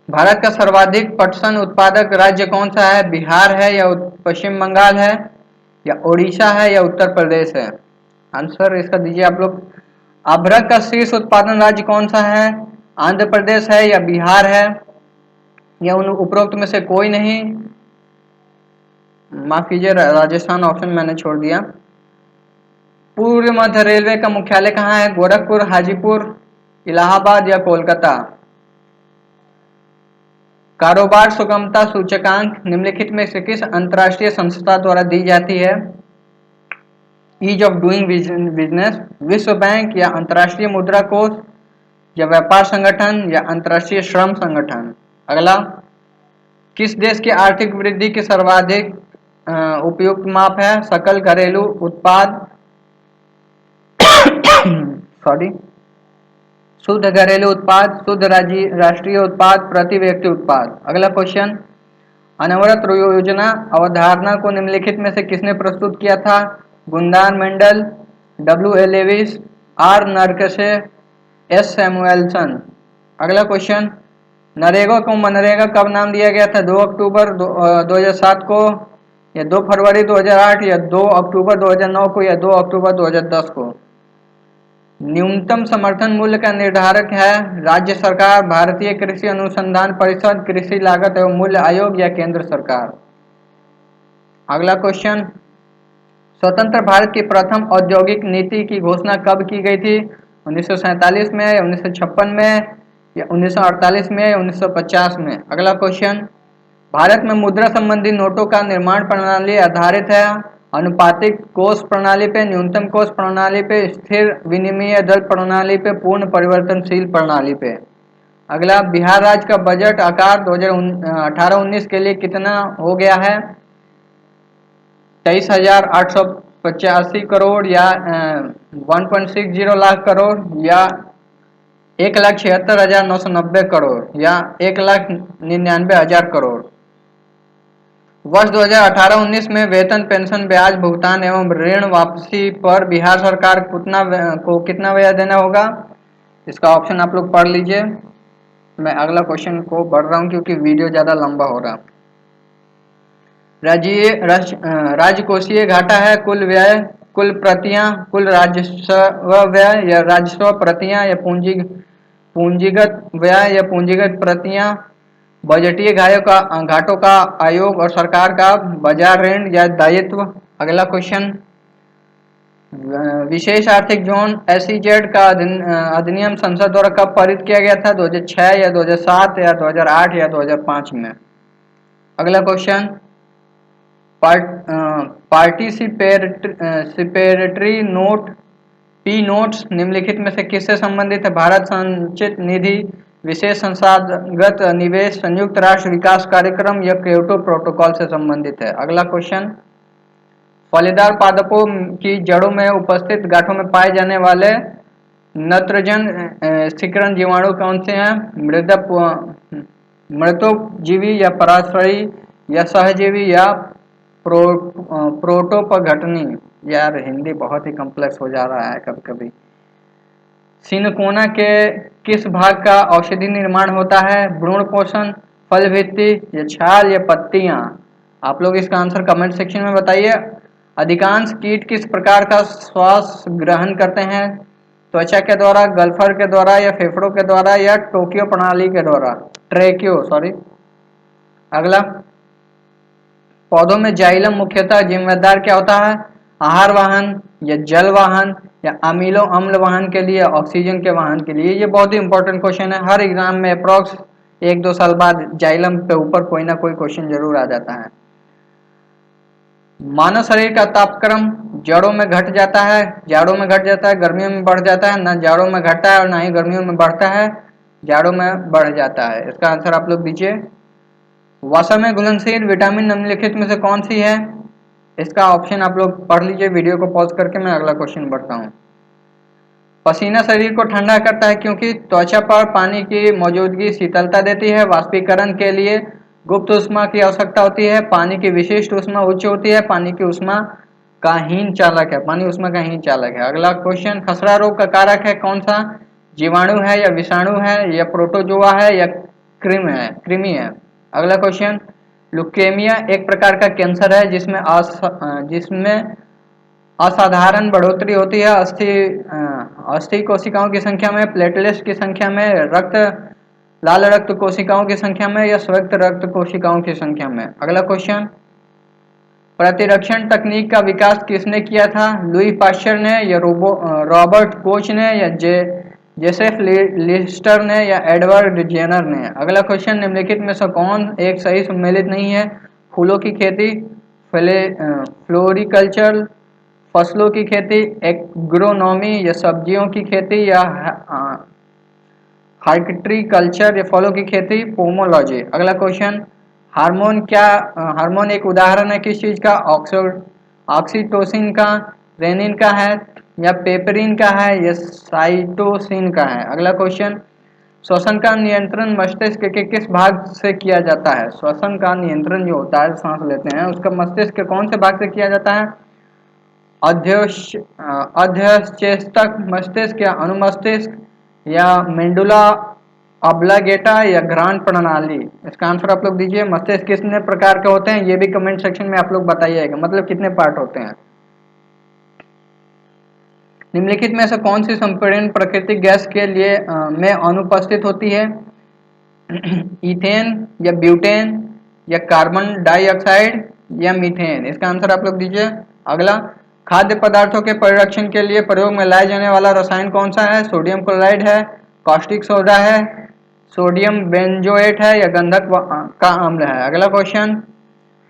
भारत का सर्वाधिक पटसन उत्पादक राज्य कौन सा है? बिहार है या पश्चिम बंगाल है या उड़ीसा है या उत्तर प्रदेश है? आंसर इसका दीजिए आप लोग। अभ्रक का शीर्ष उत्पादन राज्य कौन सा है? आंध्र प्रदेश है या बिहार है या उन उपरोक्त में से कोई नहीं? माफ कीजिए, राजस्थान ऑप्शन मैंने छोड़ दिया। पूर्व मध्य रेलवे का मुख्यालय कहाँ है? गोरखपुर, हाजीपुर, इलाहाबाद या कोलकाता? कारोबार सुगमता सूचकांक निम्नलिखित में से किस अंतर्राष्ट्रीय संस्था द्वारा दी जाती है? ईज ऑफ डूइंग बिजनेस, विश्व बैंक या अंतर्राष्ट्रीय मुद्रा कोष या व्यापार संगठन या अंतर्राष्ट्रीय श्रम संगठन? अगला, किस देश की आर्थिक वृद्धि की सर्वाधिक उपयुक्त माप है? सकल घरेलू उत्पाद सॉरी शुद्ध घरेलू उत्पाद, शुद्ध राष्ट्रीय उत्पाद, प्रति व्यक्ति उत्पाद? अगला क्वेश्चन, अनवरत योजना अवधारणा को निम्नलिखित में से किसने प्रस्तुत किया था? Gunnar Myrdal, W.A. Lewis, R. Nurkse, S. Samuelson? अगला क्वेश्चन, नरेगा को मनरेगा कब नाम दिया गया था? 2 अक्टूबर 2007 को या 2 फरवरी 2008 या 2 अक्टूबर 2009 को या 2 अक्टूबर 2010 को? न्यूनतम समर्थन मूल्य का निर्धारक है राज्य सरकार, भारतीय कृषि अनुसंधान परिषद, कृषि लागत एवं मूल्य आयोग या केंद्र सरकार? अगला क्वेश्चन, स्वतंत्र भारत की प्रथम औद्योगिक नीति की घोषणा कब की गई थी? 1947 में या 1956 में या 1948 में या 1950 में? अगला क्वेश्चन, भारत में मुद्रा संबंधी नोटों का निर्माण प्रणाली आधारित है अनुपातिक कोष प्रणाली पे, न्यूनतम कोष प्रणाली पे, स्थिर विनिमय दर प्रणाली पे, पूर्ण परिवर्तनशील प्रणाली पे? अगला, बिहार राज्य का बजट आकार 2018-19 के लिए कितना हो गया है? 23,885 करोड़ या 1.60 लाख करोड़ या 1,76,990 करोड़ या 1,99,000 करोड़? वर्ष 2018-19 में वेतन, पेंशन, ब्याज भुगतान एवं ऋण वापसी पर बिहार सरकार को कितना ब्याज देना होगा? इसका ऑप्शन आप लोग पढ़ लीजिए। मैं अगला क्वेश्चन को बढ़ रहा हूँ क्योंकि वीडियो ज़्यादा लंबा हो रहा है। राजकोषीय घाटा है कुल व्यय, कुल प्रतियां, कुल राजस्व व्यय या राजस्व प्रतियां या पूंजीगत व्यय या पूंजीगत प्रतियां, बजटीय घाटों का आयोग और सरकार का बाजार ऋण या दायित्व? अगला क्वेश्चन, विशेष आर्थिक जोन एसईजेड का अधिनियम संसद द्वारा कब पारित किया गया था? 2006 या 2007 या 2008 या 2005 में? अगला question, participatory note P notes निम्नलिखित में से किससे संबंधित है? भारत संचित निधि, विशेष संस्थागत निवेश, संयुक्त राष्ट्र विकास कार्यक्रम या क्योटो प्रोटोकॉल से संबंधित है? अगला क्वेश्चन, फलीदार पादपों की जड़ों में उपस्थित गांठों में पाए जाने वाले नत्रजन स्थिरीकरण जीवाणु कौन से हैं? मृतोपजीवी या पराश्रयी या सहजीवी या प्रोटोपघटनी? यार हिंदी बहुत ही कॉम्प्लेक्स हो जा रहा है कभी कभी। सिनकोना के किस भाग का औषधि निर्माण होता है? भ्रूण पोषण, फल भित्ति या छाल या पत्तियां? आप लोग इसका आंसर कमेंट सेक्शन में बताइए। अधिकांश कीट किस प्रकार का श्वास ग्रहण करते हैं? त्वचा के द्वारा, गल्फर के द्वारा या फेफड़ों के द्वारा या टोक्यो प्रणाली के द्वारा? अगला, पौधों में जाइलम मुख्यतः जिम्मेदार क्या होता है? आहार वाहन या जल वाहन या अमीनो अम्ल वाहन के लिए, ऑक्सीजन के वाहन के लिए? ये बहुत ही इंपॉर्टेंट क्वेश्चन है, हर एग्जाम में अप्रॉक्स 1-2 साल बाद जाइलम पे ऊपर कोई ना कोई क्वेश्चन जरूर आ जाता है। मानव शरीर का तापक्रम जड़ों में घट जाता है, जाड़ों में घट जाता है, गर्मियों में बढ़ जाता है? ना जाड़ों में घटता है और ना ही गर्मियों में बढ़ता है, जाड़ों में बढ़ जाता है। इसका आंसर आप लोग दीजिए। वसा में घुलनशील विटामिन निम्नलिखित में से कौन सी है? इसका ऑप्शन आप लोग पढ़ लीजिए वीडियो को पॉज करके। मैं अगला क्वेश्चन बढ़ता हूँ। पसीना शरीर को ठंडा करता है क्योंकि त्वचा पर पानी की मौजूदगी शीतलता देती है। वाष्पीकरण के लिए गुप्त ऊष्मा की आवश्यकता होती है। पानी की विशिष्ट ऊष्मा उच्च होती है। पानी की ऊष्मा का हीन चालक है, पानी ऊष्मा का हीन चालक है। अगला क्वेश्चन, खसरा रोग का कारक है कौन सा? जीवाणु है या विषाणु है या प्रोटोजोआ है या कृमि है? अगला क्वेश्चन, लुकेमिया एक प्रकार का कैंसर है जिसमें असाधारण बढ़ोतरी होती है अस्थि कोशिकाओं की संख्या में, प्लेटलेट्स की संख्या में, लाल रक्त कोशिकाओं की संख्या में या श्वेत रक्त कोशिकाओं की संख्या में? अगला क्वेश्चन, प्रतिरक्षण तकनीक का विकास किसने किया था? लुई पाश्चर ने या रॉबर्ट कोच ने या जोसेफ लिस्टर ने या एडवर्ड जेनर ने? अगला क्वेश्चन, निम्नलिखित में से कौन एक सही सम्मिलित नहीं है? फूलों की खेती, फ्लोरिकल्चर, फसलों की खेती, एग्रोनॉमी या सब्जियों की खेती या हार्टिकल्चर या फलों की खेती, पोमोलॉजी? अगला क्वेश्चन, हार्मोन एक उदाहरण है किस चीज का? ऑक्सीटोसिन का, रेनिन का है या पेपरिन का है या साइटोसिन का है? अगला क्वेश्चन, श्वसन का नियंत्रण मस्तिष्क के किस भाग से किया जाता है? श्वसन का नियंत्रण जो होता है, सांस लेते हैं, उसका मस्तिष्क के कौन से भाग से किया जाता है? अध्यक्षेष्टक मस्तिष्क या अनुमस्तिष्क या मेंडुला ऑब्लांगेटा या घ्राण प्रणाली? इसका आंसर आप लोग दीजिए। मस्तिष्क कितने प्रकार के होते हैं ये भी कमेंट सेक्शन में आप लोग बताइएगा, मतलब कितने पार्ट होते हैं। निम्नलिखित में से कौन सी संपीड़न प्राकृतिक गैस के लिए में अनुपस्थित होती है? इथेन या ब्यूटेन या कार्बन डाइऑक्साइड या मीथेन? इसका आंसर आप लोग दीजिए। अगला, खाद्य पदार्थों के परिरक्षण के लिए प्रयोग में लाए जाने वाला रसायन कौन सा है? सोडियम क्लोराइड है, कॉस्टिक सोडा है, सोडियम बेंजोएट है या गंधक का अम्ल है। अगला क्वेश्चन,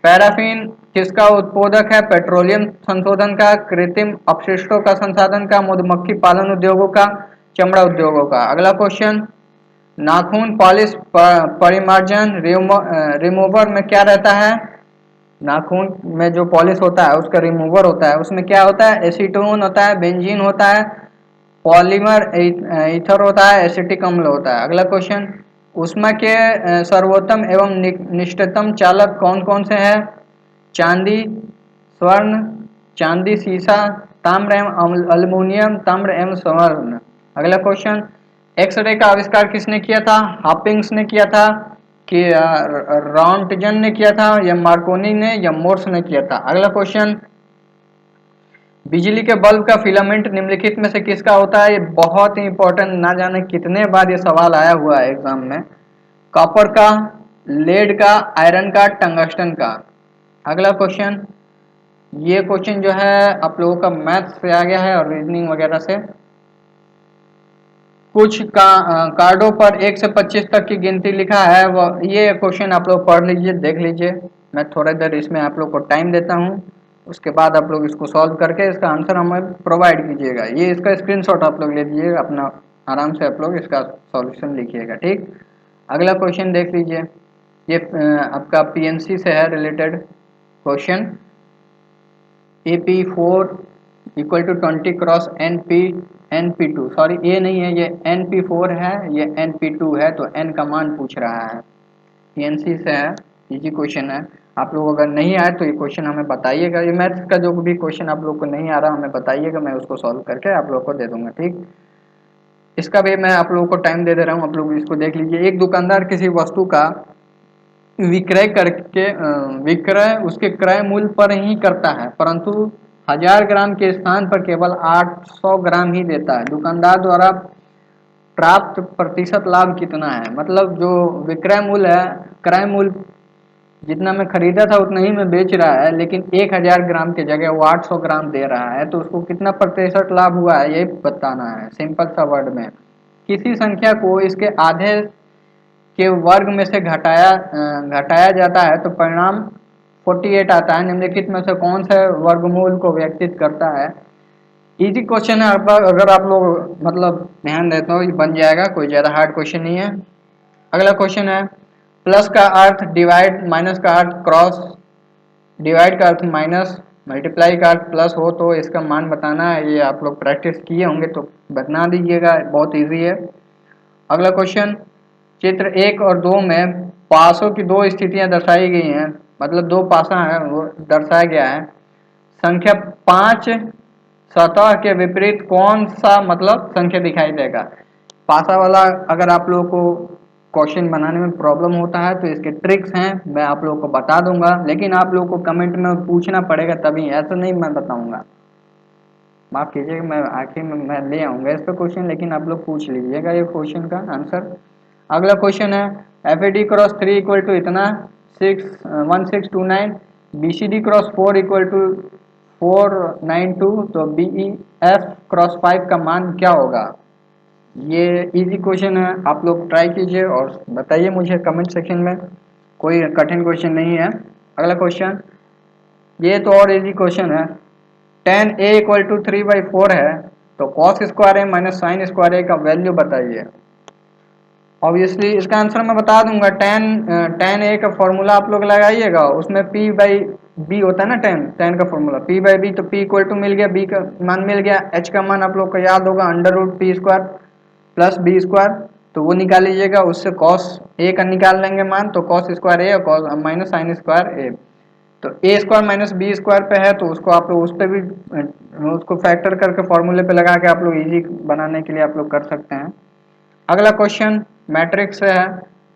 पैराफिन किसका उत्पादक है? पेट्रोलियम संशोधन का, कृत्रिम अपशिष्टों का संसाधन का, मधुमक्खी पालन उद्योगों का, चमड़ा उद्योगों का। अगला क्वेश्चन, नाखून पॉलिश परिमार्जन रिमूवर में क्या रहता है? नाखून में जो पॉलिश होता है उसका रिमूवर होता है, उसमें क्या होता है? एसीटोन होता है, बेंजीन होता है, पॉलीमर ईथर होता है, एसिटिक अम्ल होता है। अगला क्वेश्चन, ऊष्मा के सर्वोत्तम एवं निष्ठतम चालक कौन कौन से हैं? चांदी, स्वर्ण, चांदी सीसा, ताम्र एवं अल्युमिनियम, ताम्र एवं स्वर्ण। अगला क्वेश्चन, एक्सरे का आविष्कार किसने किया था? हॉकिंग्स ने किया था कि रॉन्टजन ने किया था या मार्कोनी ने या मोर्स ने किया था। अगला क्वेश्चन, बिजली के बल्ब का फिलामेंट निम्नलिखित में से किसका होता है? ये बहुत ही इंपॉर्टेंट, ना जाने कितने बार ये सवाल आया हुआ है एग्जाम में। कॉपर का, लेड का, आयरन का, टंगस्टन का। अगला क्वेश्चन, ये क्वेश्चन जो है आप लोगों का मैथ से आ गया है और रीजनिंग वगैरह से। कुछ कार्डों पर 1 से 25 तक की गिनती लिखा है, वह ये क्वेश्चन आप लोग पढ़ लीजिए, देख लीजिए। मैं थोड़ा देर इसमें आप लोग को टाइम देता हूँ, उसके बाद आप लोग इसको सॉल्व करके इसका आंसर हमें प्रोवाइड कीजिएगा। ये इसका स्क्रीनशॉट आप लोग ले लीजिएगा, अपना आराम से आप लोग इसका सॉल्यूशन लिखिएगा, ठीक। अगला क्वेश्चन देख लीजिए, ये आपका पीएनसी से है related question. AP4 equal to 20 cross NP2, sorry A नहीं है, ये NP4 है, ये NP2 है, तो N का मान पूछ रहा है। PNC से है, इजी क्वेश्चन है। आप लोग अगर नहीं आए तो ये क्वेश्चन हमें बताइएगा, ये मैथ्स का जो भी क्वेश्चन आप लोग को नहीं आ रहा हमें बताइएगा, मैं उसको सॉल्व करके आप लोग को दे दूंगा, ठीक। इसका भी मैं आप लोगों को टाइम दे रहा हूँ, आप लोग इसको देख लीजिए। एक दुकानदार किसी वस्तु का विक्रय उसके क्रय मूल्य पर ही करता है, परंतु 1000 ग्राम के स्थान पर केवल 800 ग्राम ही देता है। दुकानदार द्वारा प्राप्त प्रतिशत लाभ कितना है? मतलब जो विक्रय मूल्य है, क्रय मूल्य जितना मैं खरीदा था उतना ही मैं बेच रहा है, लेकिन 1000 ग्राम की जगह वो 800 ग्राम दे रहा है, तो उसको कितना प्रतिशत लाभ हुआ है ये बताना है, सिंपल सा वर्ड में। किसी संख्या को इसके आधे के वर्ग में से घटाया जाता है तो परिणाम 48 आता है। निम्नलिखित में से कौन से वर्गमूल को व्यक्तित करता है? इजी क्वेश्चन है, अगर आप लोग मतलब ध्यान देते हो ये बन जाएगा, कोई ज़्यादा हार्ड क्वेश्चन नहीं है। अगला क्वेश्चन है, प्लस का अर्थ डिवाइड, माइनस का अर्थ क्रॉस, डिवाइड का अर्थ माइनस, मल्टीप्लाई का अर्थ प्लस हो तो इसका मान बताना है। ये आप लोग प्रैक्टिस किए होंगे तो बता दीजिएगा, बहुत ईजी है। अगला क्वेश्चन, चित्र 1 और 2 में पासों की दो स्थितियां दर्शाई गई हैं, मतलब दो पासा हैं वो दर्शाया गया है। संख्या 5 सतह के विपरीत कौन सा मतलब संख्या दिखाई देगा? पासा वाला अगर आप लोगों को क्वेश्चन बनाने में प्रॉब्लम होता है तो इसके ट्रिक्स हैं, मैं आप लोगों को बता दूंगा, लेकिन आप लोगों को कमेंट में पूछना पड़ेगा तभी, ऐसा नहीं मैं बताऊंगा। माफ कीजिएगा, मैं आखिर में मैं ले आऊंगा इस पर क्वेश्चन, लेकिन आप लोग पूछ लीजिएगा ये क्वेश्चन का आंसर। अगला क्वेश्चन है, FAD क्रॉस 3 इक्वल टू इतना 1629, BCD क्रॉस 4 इक्वल टू 492, तो BEF क्रॉस 5 का मान क्या होगा? ये इजी क्वेश्चन है, आप लोग ट्राई कीजिए और बताइए मुझे कमेंट सेक्शन में, कोई कठिन क्वेश्चन नहीं है। अगला क्वेश्चन, ये तो और इजी क्वेश्चन है, tan A इक्वल टू 3/4 है, तो cos square A minus sine square A का वैल्यू बताइए। ऑब्वियसली इसका आंसर मैं बता दूंगा, tan A का फॉर्मूला आप लोग लगाइएगा, उसमें P/B होता है ना, tan का फॉर्मूला P/B, तो P इक्वल टू मिल गया, B का मान मिल गया, H का मान आप लोग को याद होगा √P² प्लस B स्क्वायर, तो वो निकाल लीजिएगा, उससे cos A का निकाल लेंगे मान, तो cos स्क्वायर A और cos minus sine square A, तो A square minus B square पे है, तो उसको आप लोग उस पर भी उसको फैक्टर करके फॉर्मूले पे लगा के आप लोग इजी बनाने के लिए आप लोग कर सकते हैं। अगला क्वेश्चन मैट्रिक्स है,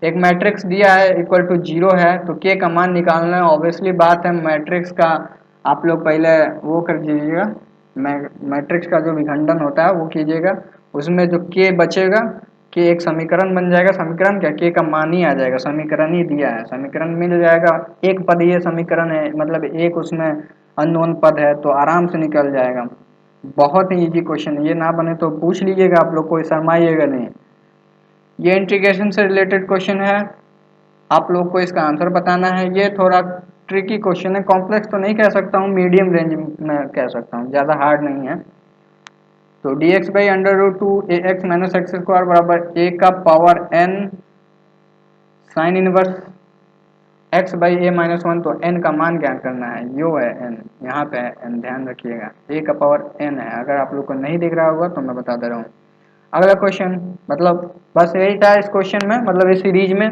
एक मैट्रिक्स दिया है इक्वल टू 0 है, तो के का मान निकालना है। ऑब्वियसली बात है, मैट्रिक्स का आप लोग पहले वो कर दीजिएगा, मैट्रिक्स का जो विखंडन होता है वो कीजिएगा, उसमें जो के बचेगा, के एक समीकरण बन जाएगा, समीकरण क्या, के का मान ही आ जाएगा, समीकरण ही दिया है, समीकरण मिल जाएगा, एक पद ये समीकरण है, मतलब एक उसमें अननोन पद है तो आराम से निकल जाएगा। बहुत ही इजी क्वेश्चन, ये ना बने तो पूछ लीजिएगा, आप लोग कोई शर्माइएगा नहीं। ये इंटीग्रेशन से रिलेटेड क्वेश्चन है, आप लोग को इसका आंसर बताना है। ये थोड़ा ट्रिकी क्वेश्चन है, कॉम्प्लेक्स तो नहीं कह सकता हूँ, मीडियम रेंज में कह सकता हूँ, ज़्यादा हार्ड नहीं है। तो d x by under root two a x minus x square बराबर ए का power n sine inverse x by a minus one. तो एन का मान ज्ञात करना है, यो है एन, यहाँ पे है एन, ध्यान रखिएगा, ए का पावर एन है। अगर आप लोग को नहीं दिख रहा होगा तो मैं बता दे रहा हूँ। अगला क्वेश्चन, मतलब बस यही था इस क्वेश्चन में, मतलब इस सीरीज में।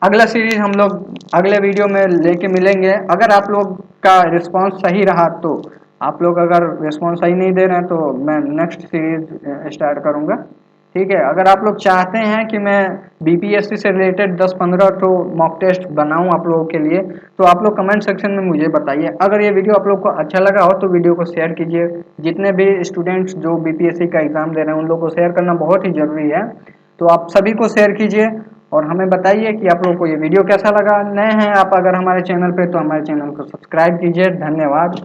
अगला सीरीज हम लोग अगले वीडियो में लेके मिलेंगे। अगर आप लोग का रिस्पांस सही रहा तो, आप लोग अगर रिस्पांस सही नहीं दे रहे हैं तो मैं नेक्स्ट सीरीज स्टार्ट करूंगा, ठीक है। अगर आप लोग चाहते हैं कि मैं बीपीएससी से रिलेटेड 10-15 तो मॉक टेस्ट बनाऊं आप लोगों के लिए, तो आप लोग कमेंट सेक्शन में मुझे बताइए। अगर ये वीडियो आप लोग को अच्छा लगा हो तो वीडियो को शेयर कीजिए। जितने भी स्टूडेंट्स जो बीपीएससी का एग्ज़ाम दे रहे हैं उन लोग को शेयर करना बहुत ही ज़रूरी है, तो आप सभी को शेयर कीजिए और हमें बताइए कि आप लोग को ये वीडियो कैसा लगा। नए हैं आप अगर हमारे चैनल पे तो हमारे चैनल को सब्सक्राइब कीजिए। धन्यवाद।